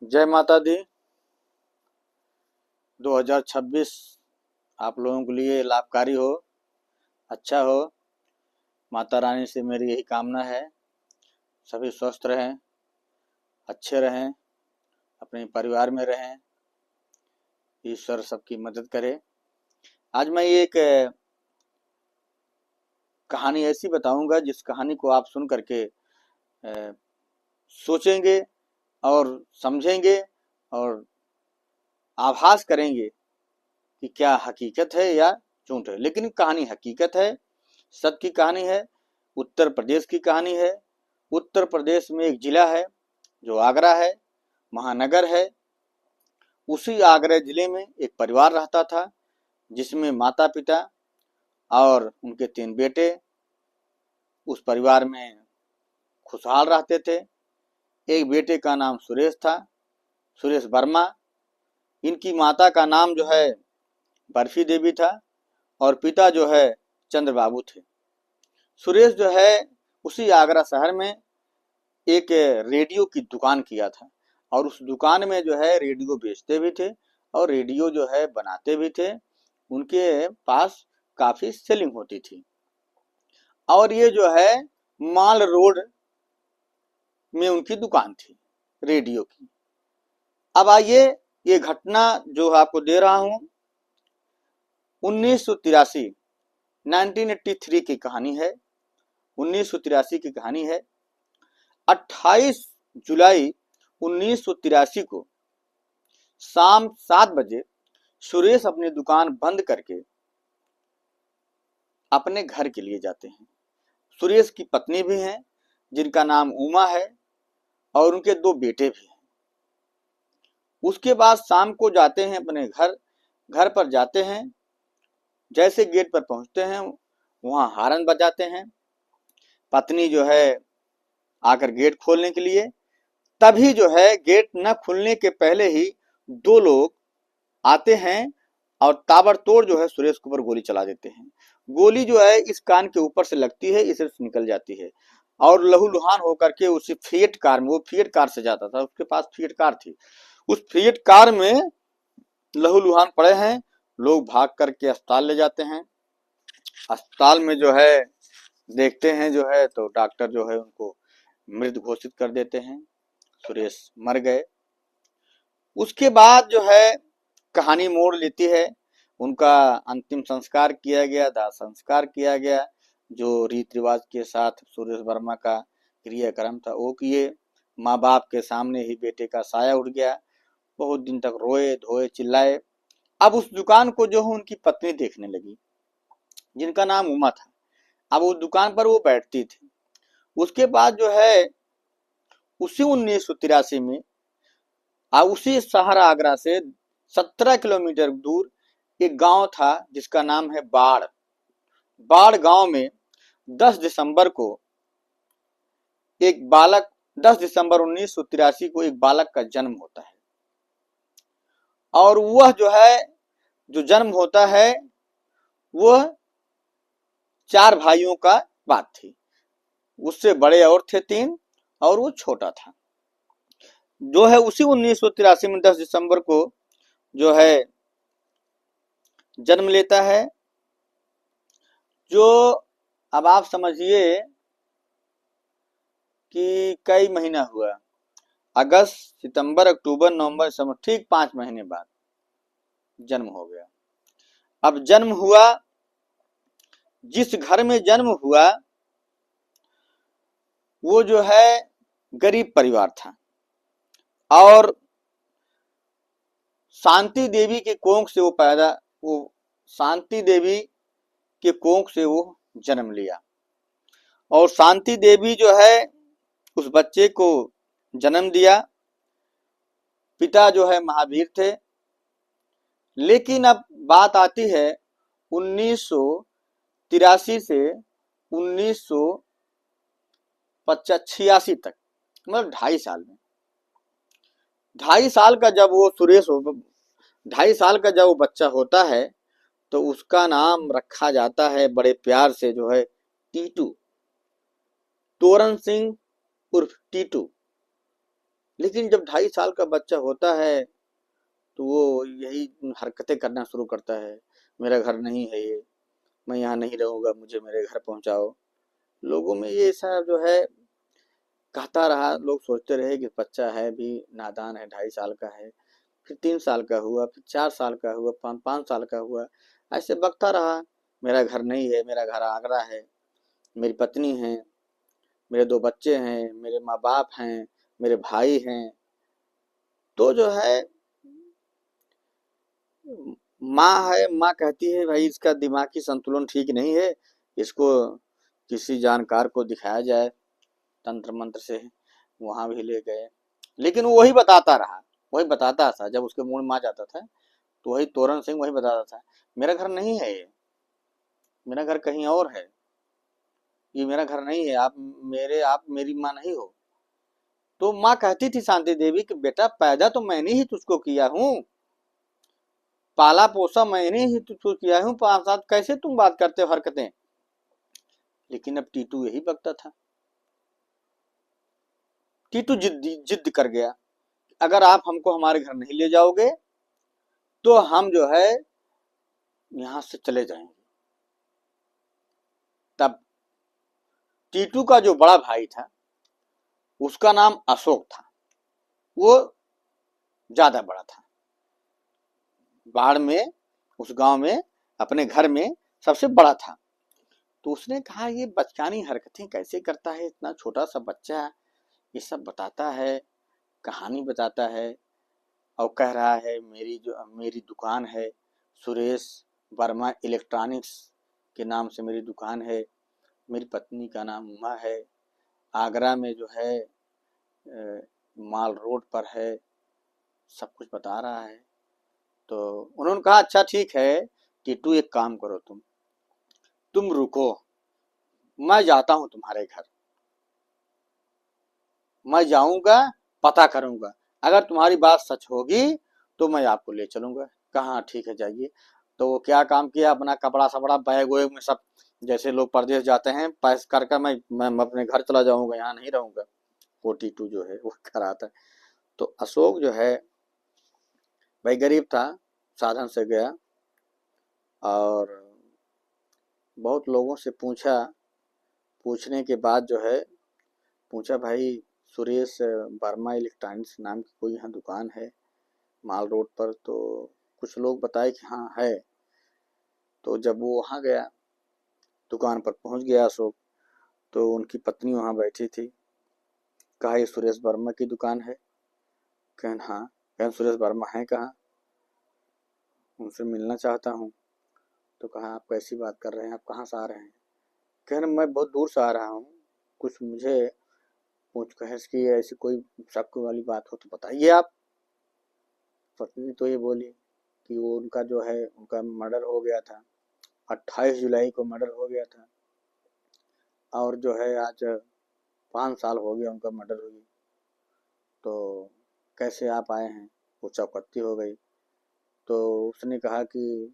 जय माता दी। 2026 आप लोगों के लिए लाभकारी हो, अच्छा हो। माता रानी से मेरी यही कामना है, सभी स्वस्थ रहें, अच्छे रहें, अपने परिवार में रहें, ईश्वर सबकी मदद करे। आज मैं एक कहानी ऐसी बताऊंगा जिस कहानी को आप सुन करके सोचेंगे और समझेंगे और आभास करेंगे कि क्या हकीकत है या झूठ है। लेकिन कहानी हकीकत है, सत्य की कहानी है, उत्तर प्रदेश की कहानी है। उत्तर प्रदेश में एक जिला है जो आगरा है, महानगर है। उसी आगरा जिले में एक परिवार रहता था जिसमें माता पिता और उनके 3 बेटे उस परिवार में खुशहाल रहते थे। एक बेटे का नाम सुरेश था, सुरेश वर्मा। इनकी माता का नाम जो है बर्फी देवी था और पिता जो है चंद्रबाबू थे। सुरेश जो है उसी आगरा शहर में एक रेडियो की दुकान किया था और उस दुकान में जो है रेडियो बेचते भी थे और रेडियो जो है बनाते भी थे। उनके पास काफी सेलिंग होती थी और ये जो है माल रोड में उनकी दुकान थी रेडियो की। अब आइए, ये घटना जो आपको दे रहा हूं 1983 1983 की कहानी है। 1983 की कहानी है। 28 जुलाई 1983 को शाम 7 बजे सुरेश अपनी दुकान बंद करके अपने घर के लिए जाते हैं। सुरेश की पत्नी भी हैं जिनका नाम उमा है और उनके 2 बेटे भी हैं। उसके बाद शाम को जाते हैं अपने घर पर जाते हैं। जैसे गेट पर पहुंचते हैं वहां हारन बजाते हैं। पत्नी जो है आकर गेट खोलने के लिए, तभी जो है गेट न खुलने के पहले ही 2 लोग आते हैं और ताबड़तोड़ जो है सुरेश के ऊपर गोली चला देते हैं। गोली जो है इस कान के ऊपर से लगती है, इसे निकल जाती है और लहूलुहान होकर के उसी फिएट कार में, वो फिएट कार से जाता था, उसके पास फिएट कार थी, उस फिएट कार में लहूलुहान पड़े हैं। लोग भाग करके अस्पताल ले जाते हैं। अस्पताल में जो है देखते हैं जो है तो डॉक्टर जो है उनको मृत घोषित कर देते हैं। सुरेश मर गए। उसके बाद जो है कहानी मोड़ लेती है। उनका अंतिम संस्कार किया गया, दाह संस्कार किया गया, जो रीति रिवाज के साथ सुरेश वर्मा का क्रियाक्रम था वो किए। माँ बाप के सामने ही बेटे का साया उठ गया। बहुत दिन तक रोए धोए चिल्लाए। अब उस दुकान को जो है उनकी पत्नी देखने लगी जिनका नाम उमा था। अब उस दुकान पर वो बैठती थी। उसके बाद जो है उसी 1983 में उसी शहर आगरा से 17 किलोमीटर दूर एक गांव था जिसका नाम है बाढ़। बाढ़ गांव में 10 दिसंबर को एक बालक 10 दिसंबर 1983 को एक बालक का जन्म होता है और वह जो है जो जन्म होता है वह 4 भाइयों का बात थी। उससे बड़े और थे 3 और वो छोटा था। जो है उसी 1983 में 10 दिसंबर को जो है जन्म लेता है। जो अब आप समझिए कि कई महीना हुआ, अगस्त सितंबर अक्टूबर नवंबर दिसंबर, ठीक 5 महीने बाद जन्म हो गया। अब जन्म हुआ, जिस घर में जन्म हुआ वो जो है गरीब परिवार था और शांति देवी के कोख से वो शांति देवी के कोख से वो जन्म लिया और शांति देवी जो है उस बच्चे को जन्म दिया। पिता जो है महावीर थे। लेकिन अब बात आती है 1983 से 1986 तक, मतलब 2.5 साल में। 2.5 साल का जब वो सुरेश हो 2.5 साल का जब वो बच्चा होता है तो उसका नाम रखा जाता है बड़े प्यार से जो है टीटू, तोरण सिंह उर्फ टीटू। लेकिन जब 2.5 साल का बच्चा होता है तो वो यही हरकतें करना शुरू करता है, मेरा घर नहीं है ये, मैं यहाँ नहीं रहूँगा, मुझे मेरे घर पहुँचाओ। लोगों में ये ऐसा जो है कहता रहा, लोग सोचते रहे कि बच्चा है भी नादान है, 2.5 साल का है, फिर 3 साल का हुआ, फिर 4 साल का हुआ, 5 साल का हुआ, ऐसे बकता रहा, मेरा घर नहीं है, मेरा घर आगरा है, मेरी पत्नी है, मेरे 2 बच्चे हैं, मेरे माँ बाप हैं, मेरे भाई हैं। तो जो है माँ है, माँ कहती है भाई इसका दिमागी संतुलन ठीक नहीं है, इसको किसी जानकार को दिखाया जाए, तंत्र मंत्र से वहां भी ले गए, लेकिन वो वही बताता रहा, वही बताता था, जब उसके मुंह में आ जाता था तो वही तोरण सिंह वही बताता था, मेरा घर नहीं है ये, मेरा घर कहीं और है, ये मेरा घर नहीं है, आप मेरी माँ नहीं हो। तो माँ कहती थी शांति देवी कि बेटा पैदा तो मैंने ही तुझको किया हूँ, पाला पोसा मैंने ही तुझको किया हूँ, 5 साल कैसे तुम बात करते हो हरकतें। लेकिन अब टीटू यही बकता था, टीटू जिद कर गया, अगर आप हमको हमारे घर नहीं ले जाओगे तो हम जो है यहां से चले जाएंगे। तब टीटू का जो बड़ा भाई था उसका नाम अशोक था, वो ज्यादा बड़ा था, बाढ़ में उस गांव में अपने घर में सबसे बड़ा था। तो उसने कहा ये बचकानी हरकतें कैसे करता है, इतना छोटा सा बच्चा ये सब बताता है, कहानी बताता है, और कह रहा है मेरी दुकान है, सुरेश वर्मा इलेक्ट्रॉनिक्स के नाम से मेरी दुकान है, मेरी पत्नी का नाम उमा है, आगरा में जो है माल रोड पर है, सब कुछ बता रहा है। तो उन्होंने कहा अच्छा ठीक है टीटू, एक काम करो, तुम रुको, मैं जाता हूं तुम्हारे घर, मैं जाऊंगा, पता करूंगा, अगर तुम्हारी बात सच होगी तो मैं आपको ले चलूंगा। कहा ठीक है जाइए। तो वो क्या काम किया, अपना कपड़ा सपड़ा बैग वैग में सब, जैसे लोग परदेश जाते हैं पैस कर मैं अपने घर चला जाऊंगा, यहाँ नहीं रहूंगा, वो टीटू जो है वो घर आता है। तो अशोक जो है भाई गरीब था, साधन से गया और बहुत लोगों से पूछा, पूछने के बाद जो है पूछा भाई सुरेश वर्मा इलेक्ट्रॉनिक्स नाम की कोई यहाँ दुकान है माल रोड पर, तो कुछ लोग बताए कि हाँ है। तो जब वो वहाँ गया, दुकान पर पहुँच गया अशोक, तो उनकी पत्नी वहाँ बैठी थी। कहा ये सुरेश वर्मा की दुकान है? कहन हाँ। कहन सुरेश वर्मा है कहाँ? उनसे मिलना चाहता हूँ। तो कहा आप कैसी बात कर रहे हैं, आप कहाँ से आ रहे हैं? कहन मैं बहुत दूर से आ रहा हूँ, कुछ मुझे पूछ बहस की ऐसी कोई शक वाली बात हो तो बताइए आप। पत्नी तो ये बोली कि वो उनका जो है उनका मर्डर हो गया था, 28 जुलाई को मर्डर हो गया था, और जो है आज 5 साल हो गया उनका मर्डर हुई, तो कैसे आप आए हैं? वो चौकत्ती हो गई। तो उसने कहा कि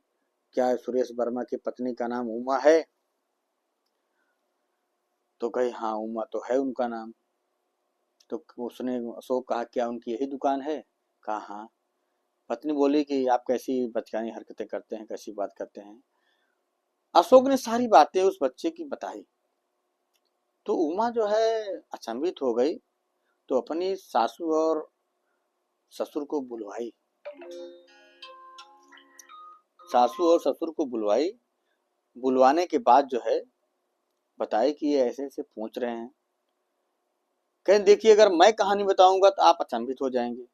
क्या सुरेश वर्मा की पत्नी का नाम उमा है? तो कही हाँ उमा तो है उनका नाम। तो उसने अशोक कहा क्या उनकी यही दुकान है? कहा हाँ। पत्नी बोली कि आप कैसी बचकानी हरकतें करते हैं, कैसी बात करते हैं। अशोक ने सारी बातें उस बच्चे की बताई। तो उमा जो है अचंभित हो गई, तो अपनी सासू और ससुर को बुलवाई, सासू और ससुर को बुलवाई। बुलवाने के बाद जो है बताए कि ये ऐसे ऐसे पूछ रहे हैं। कहें देखिए अगर मैं कहानी बताऊंगा तो आप अचंभित हो जाएंगे,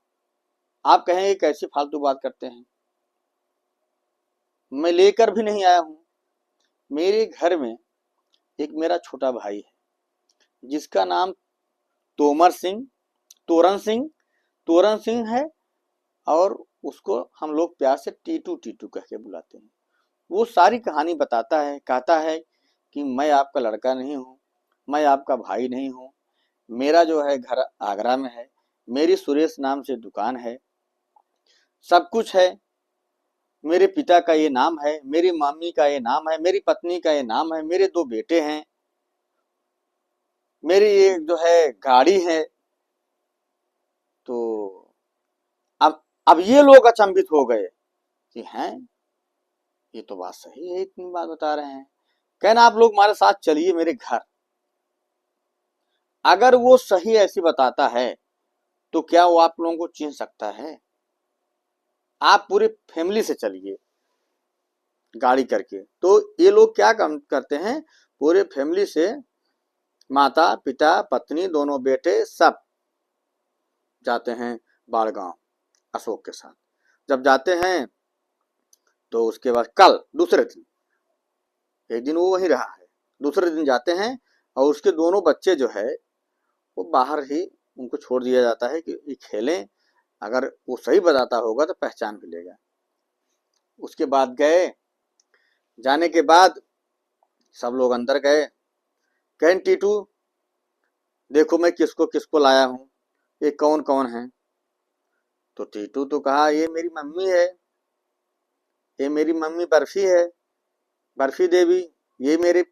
आप कहेंगे कैसी फालतू बात करते हैं, मैं लेकर भी नहीं आया हूं। मेरे घर में एक मेरा छोटा भाई है जिसका नाम तोमर सिंह, तोरण सिंह, तोरण सिंह है, और उसको हम लोग प्यार से टीटू टीटू कह के बुलाते हैं। वो सारी कहानी बताता है, कहता है कि मैं आपका लड़का नहीं हूँ, मैं आपका भाई नहीं हूँ, मेरा जो है घर आगरा में है, मेरी सुरेश नाम से दुकान है, सब कुछ है, मेरे पिता का ये नाम है, मेरी मम्मी का ये नाम है, मेरी पत्नी का ये नाम है, मेरे 2 बेटे हैं, मेरी एक जो है गाड़ी है, अब ये लोग अचंभित हो गए कि हैं, ये तो बात सही है, इतनी बात बता रहे हैं। कहना आप लोग हमारे साथ चलिए मेरे घर। अगर वो सही ऐसी बताता है तो क्या वो आप लोगों को चिन्ह सकता है? आप पूरे फैमिली से चलिए गाड़ी करके। तो ये लोग क्या काम करते हैं, पूरे फैमिली से, माता पिता पत्नी दोनों बेटे सब जाते हैं बाड़गांव अशोक के साथ। जब जाते हैं तो उसके बाद कल दूसरे दिन, एक दिन वो वहीं रहा है, दूसरे दिन जाते हैं और उसके दोनों बच्चे जो है वो बाहर ही उनको छोड़ दिया जाता है कि ये खेलें, अगर वो सही बताता होगा तो पहचान भी लेगा। उसके बाद गए, जाने के बाद सब लोग अंदर गए। कहें टीटू देखो मैं किसको किसको लाया हूँ, ये कौन कौन है? तो टीटू तो कहा ये मेरी मम्मी है, ये मेरी मम्मी बर्फी है, बर्फी देवी, ये मेरे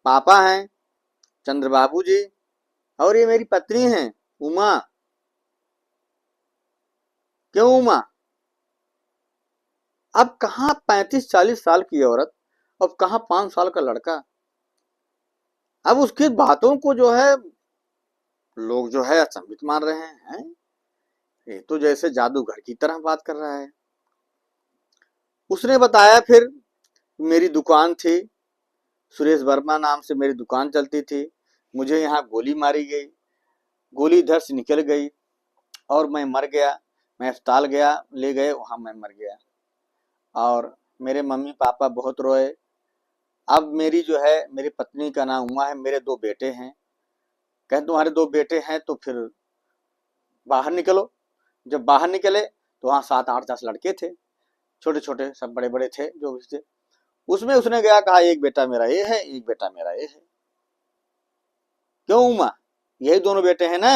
पापा हैं चंद्र बाबू जी, और ये मेरी पत्नी है उमा। क्यों उमा? अब कहाँ 35-40 साल की औरत, अब कहाँ 5 साल का लड़का। अब उसकी बातों को जो है लोग जो है अचंभित मान रहे हैं, ये तो जैसे जादूगर की तरह बात कर रहा है। उसने बताया फिर मेरी दुकान थी, सुरेश वर्मा नाम से मेरी दुकान चलती थी, मुझे यहाँ गोली मारी गई, गोली इधर से निकल गई और मैं मर गया, मैं अस्पताल गया, ले गए वहां मैं मर गया, और मेरे मम्मी पापा बहुत रोए। अब मेरी जो है मेरी पत्नी का नाम उमा है, मेरे 2 बेटे हैं। कहें तुम्हारे 2 बेटे हैं तो फिर बाहर निकलो। जब बाहर निकले तो वहां 7-8-10 लड़के थे, छोटे छोटे सब बड़े बड़े थे जो भी थे। उसमें उसने गया कहा एक बेटा मेरा ये है, एक बेटा मेरा ये है। क्यों उमा, यही दोनों बेटे हैं ना?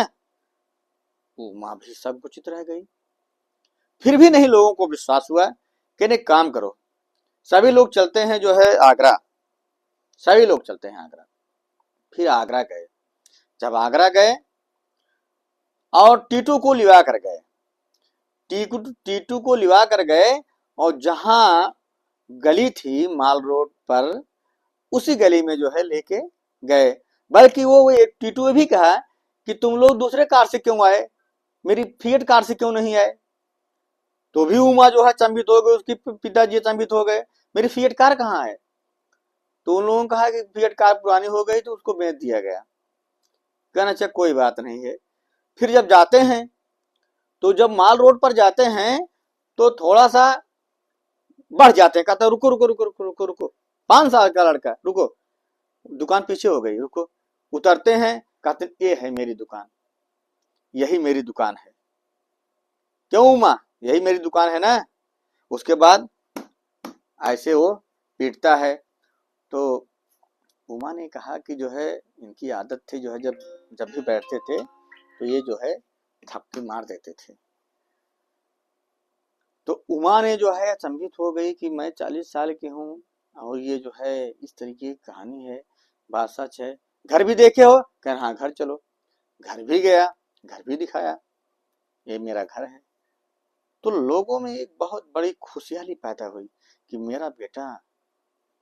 उमा भी सब कुछ रह गई। फिर भी नहीं लोगों को विश्वास हुआ। कहने काम करो, सभी लोग चलते हैं जो है आगरा, सभी लोग चलते हैं आगरा। फिर आगरा गए। जब आगरा गए और टीटू को लिवा कर गए, टीटू को लिवा कर गए, और जहां गली थी माल रोड पर, उसी गली में जो है लेके गए। बल्कि वो एक टीटू ने भी कहा कि तुम लोग दूसरे कार से क्यों आए, मेरी फिएट कार से क्यों नहीं आए? तो भी उमा जो है चंबित हो गई, उसके पिताजी चंबित हो गए, मेरी फिएट कार कहाँ है? तो उन लोगों ने कहा कि फिएट कार पुरानी हो गई तो उसको बेच दिया गया। कहना अच्छा कोई बात नहीं है। फिर जब जाते हैं तो जब माल रोड पर जाते हैं तो थोड़ा सा बढ़ जाते हैं, कहते रुको रुको रुको रुको रुको रुको, 5 साल का लड़का रुको, दुकान पीछे हो गई रुको। उतरते हैं, कहते ये है मेरी दुकान, यही मेरी दुकान है। क्यों उमा, यही मेरी दुकान है ना? उसके बाद ऐसे वो पीटता है। तो उमा ने कहा कि जो है इनकी आदत थी जो है जब जब भी बैठते थे तो ये जो है थप्पी मार देते थे। तो उमा ने जो है अचंभित हो गई कि मैं 40 साल की हूँ और ये जो है इस तरीके की कहानी है, बात सच है। घर भी देखे हो? कह हाँ घर चलो। घर भी गया, घर भी दिखाया, ये मेरा घर है। तो लोगों में एक बहुत बड़ी खुशहाली पैदा हुई कि मेरा बेटा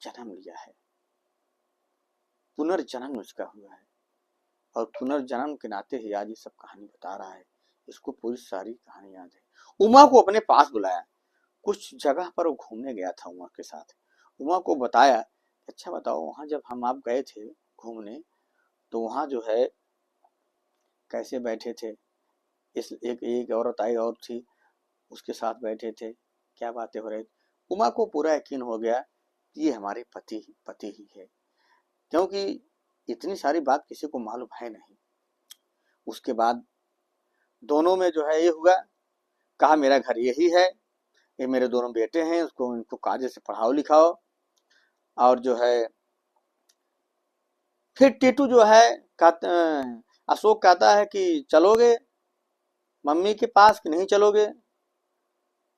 जन्म लिया है, पुनर्जन्म उसका हुआ है, और पुनर्जन्म के नाते ही आज ये सब कहानी बता रहा है। इसको पूरी सारी कहानी याद है। उमा को अपने पास बुलाया, कुछ जगह पर वो घूमने गया था उमा के साथ। उमा को बताया, अच्छा बताओ वहां जब हम आप गए थे घूमने तो वहां जो है कैसे बैठे थे, इस एक एक औरत आई और थी उसके साथ बैठे थे, क्या बातें हो रही। उमा को पूरा यकीन हो गया कि ये हमारे पति पति ही है, क्योंकि इतनी सारी बात किसी को मालूम है नहीं। उसके बाद दोनों में जो है ये हुआ, कहा मेरा घर यही है, ये मेरे दोनों बेटे हैं, उसको इनको कायदे से पढ़ाओ लिखाओ। और जो है फिर टीटू जो है अशोक कहता है कि चलोगे मम्मी के पास कि नहीं चलोगे?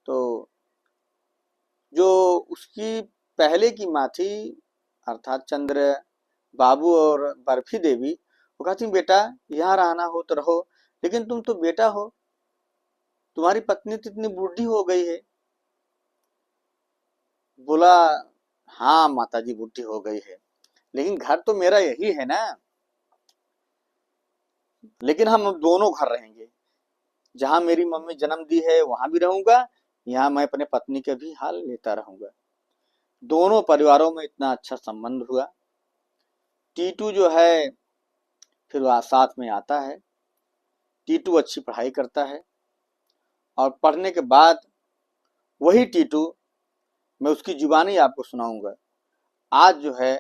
तो जो उसकी पहले की माँ थी अर्थात चंद्र बाबू और बर्फी देवी, वो कहती बेटा यहाँ रहना हो तो रहो, लेकिन तुम तो बेटा हो, तुम्हारी पत्नी तो इतनी बूढ़ी हो गई है। बोला, हाँ माताजी बूढ़ी हो गई है, लेकिन घर तो मेरा यही है ना। लेकिन हम दोनों घर रहेंगे, जहां मेरी मम्मी जन्म दी है वहां भी रहूंगा, यहाँ मैं अपने पत्नी का भी हाल लेता रहूंगा। दोनों परिवारों में इतना अच्छा संबंध हुआ। टीटू जो है फिर वह साथ में आता है। टीटू अच्छी पढ़ाई करता है और पढ़ने के बाद वही टीटू, मैं उसकी जुबानी आपको सुनाऊंगा, आज जो है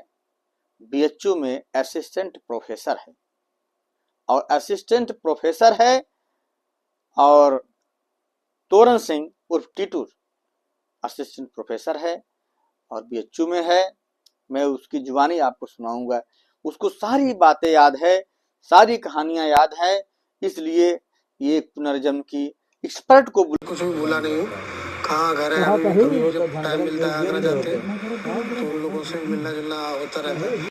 बीएचयू में असिस्टेंट प्रोफेसर है। और असिस्टेंट प्रोफेसर है और तोरण सिंह उर्फ टीटू असिस्टेंट प्रोफेसर है और बीएचयू में है। मैं उसकी जुबानी आपको सुनाऊंगा। उसको सारी बातें याद है, सारी कहानियां याद है, इसलिए ये पुनर्जन्म की एक्सपर्ट को कुछ भी भूला नहीं हूँ। कहाँ घर है, अभी कभी मुझे टाइम मिलता है आगरा जाते हैं तो उन लोगों से मिलना जुलना होता रहता है।